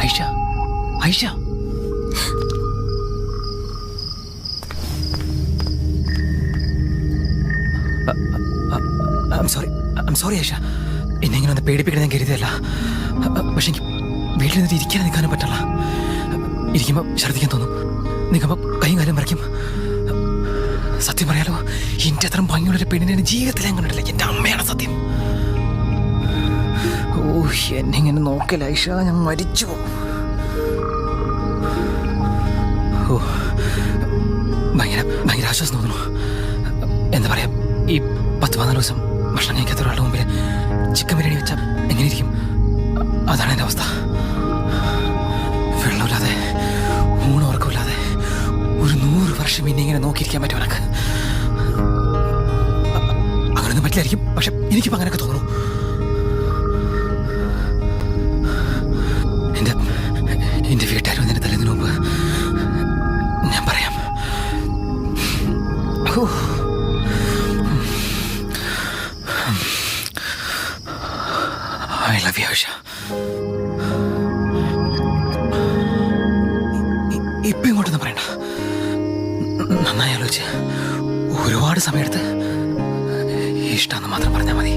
Aisha Aisha I'm sorry Aisha. എന്നെ ഇങ്ങനെ ഒന്ന് പേടിപ്പിക്കണം ഞാൻ കരുതിയല്ല. പക്ഷെ എനിക്ക് വീട്ടിൽ നിന്ന് ഇരിക്കാൻ നിൽക്കാനും പറ്റില്ല. ഇരിക്കുമ്പോൾ ഛർദ്ദിക്കാൻ തോന്നും, നിൽക്കുമ്പോൾ കൈയും കാലും വരയ്ക്കും. സത്യം പറയാലോ, എൻ്റെ അത്ര ഭംഗിയുള്ളൊരു പെണ്ണിനെ എൻ്റെ ജീവിതത്തിൽ ഞാൻ കണ്ടിട്ടില്ല. എൻ്റെ അമ്മയാണ് സത്യം. ഓ, എന്നെ ഇങ്ങനെ നോക്കല ഐഷ, ഞാൻ മരിച്ചു. ഓ, ഭയങ്കര ആശ്വാസം തോന്നുന്നു. എന്താ പറയാ, ഈ 10-14 ദിവസം ഭക്ഷണം കഴിക്കാത്ത ഒരാളുടെ മുമ്പിൽ ചിക്കൻ ബിരിയാണി വെച്ചാൽ എങ്ങനെ ഇരിക്കും? അതാണ് എൻ്റെ അവസ്ഥ. വെള്ളമില്ലാതെ ഊണുറക്കമില്ലാതെ ഒരു 100 വർഷം ഇനി ഇങ്ങനെ നോക്കിയിരിക്കാൻ പറ്റും എനക്ക്. അങ്ങനെയൊന്നും പറ്റില്ലായിരിക്കും, പക്ഷെ എനിക്കിപ്പോൾ അങ്ങനെയൊക്കെ തോന്നുന്നു. എൻ്റെ വീട്ടുകാർ വന്നതിന് തലേന്നതിന് മുമ്പ് ഞാൻ പറയാം. I love you, Aisha. ഇപ്പം ഇങ്ങോട്ടൊന്നും പറയണ്ട. നന്നായി ആലോചിച്ച് ഒരുപാട് സമയമെടുത്ത് ഇഷ്ടമെന്ന് മാത്രം പറഞ്ഞാൽ മതി.